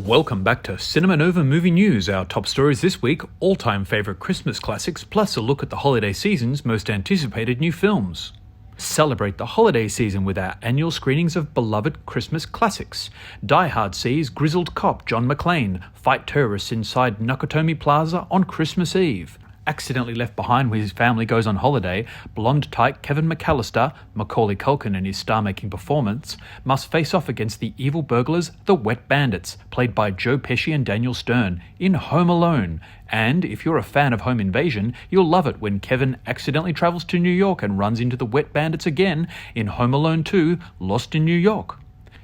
Welcome back to Cinema Nova Movie News. Our top stories this week, all-time favourite Christmas classics, plus a look at the holiday season's most anticipated new films. Celebrate the holiday season with our annual screenings of beloved Christmas classics. Die Hard sees grizzled cop John McClane fight terrorists inside Nakatomi Plaza on Christmas Eve. Accidentally left behind when his family goes on holiday, blonde tyke Kevin McAllister, Macaulay Culkin in his star-making performance, must face off against the evil burglars, the Wet Bandits, played by Joe Pesci and Daniel Stern, in Home Alone. And if you're a fan of Home Invasion, you'll love it when Kevin accidentally travels to New York and runs into the Wet Bandits again in Home Alone 2, Lost in New York.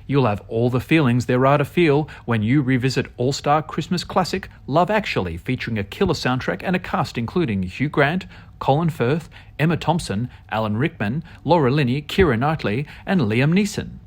You'll have all the feelings there are to feel when you revisit all-star Christmas classic Love Actually, featuring a killer soundtrack and a cast including Hugh Grant, Colin Firth, Emma Thompson, Alan Rickman, Laura Linney, Keira Knightley, and Liam Neeson.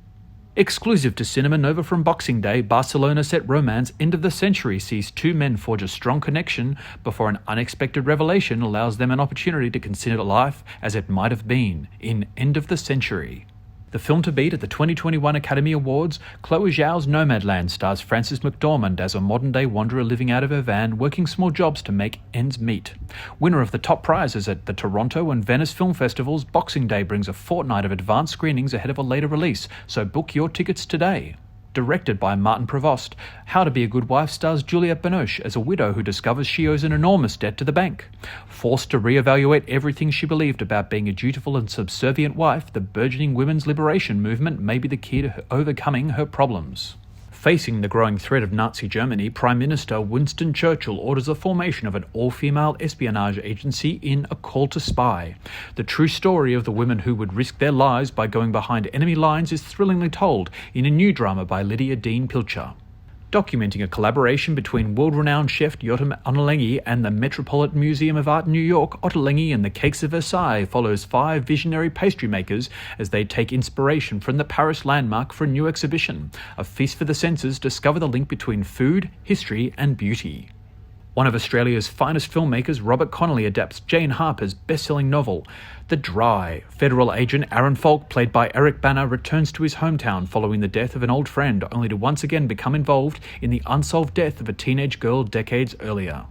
Exclusive to Cinema Nova from Boxing Day, Barcelona set romance End of the Century sees two men forge a strong connection before an unexpected revelation allows them an opportunity to consider life as it might have been in End of the Century. The film to beat at the 2021 Academy Awards, Chloe Zhao's Nomadland stars Frances McDormand as a modern-day wanderer living out of her van, working small jobs to make ends meet. Winner of the top prizes at the Toronto and Venice Film Festivals, Boxing Day brings a fortnight of advanced screenings ahead of a later release, so book your tickets today. Directed by Martin Prevost, How to Be a Good Wife stars Juliette Binoche as a widow who discovers she owes an enormous debt to the bank. Forced to re-evaluate everything she believed about being a dutiful and subservient wife, the burgeoning women's liberation movement may be the key to overcoming her problems. Facing the growing threat of Nazi Germany, Prime Minister Winston Churchill orders the formation of an all-female espionage agency in A Call to Spy. The true story of the women who would risk their lives by going behind enemy lines is thrillingly told in a new drama by Lydia Dean Pilcher. Documenting a collaboration between world-renowned chef Yotam Untitled and the Metropolitan Museum of Art in New York, Ottolenghi and the Cakes of Versailles follows 5 visionary pastry makers as they take inspiration from the Paris landmark for a new exhibition. A feast for the senses, discover the link between food, history and beauty. One of Australia's finest filmmakers, Robert Connolly, adapts Jane Harper's best-selling novel, The Dry. Federal agent Aaron Falk, played by Eric Bana, returns to his hometown following the death of an old friend, only to once again become involved in the unsolved death of a teenage girl decades earlier.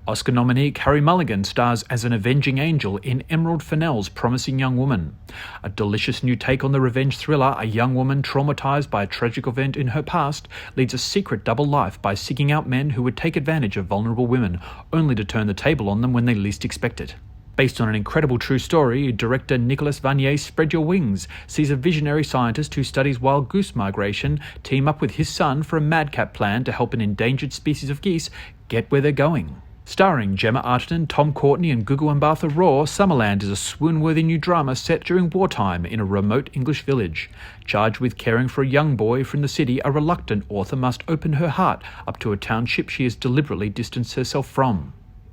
Oscar nominee Carey Mulligan stars as an avenging angel in Emerald Fennell's Promising Young Woman. A delicious new take on the revenge thriller, a young woman traumatized by a tragic event in her past leads a secret double life by seeking out men who would take advantage of vulnerable women, only to turn the table on them when they least expect it. Based on an incredible true story, director Nicolas Vanier's Spread Your Wings sees a visionary scientist who studies wild goose migration team up with his son for a madcap plan to help an endangered species of geese get where they're going. Starring Gemma Arterton, Tom Courtenay and Gugu Mbatha Raw, SUMMERLAND is a swoon-worthy new drama set during wartime in a remote English village. Charged with caring for a young boy from the city, a reluctant author must open her heart up to a township she has deliberately distanced herself from.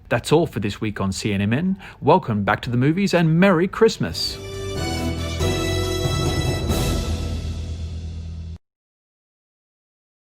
That's all for this week on CNMN. Welcome back to the movies and Merry Christmas!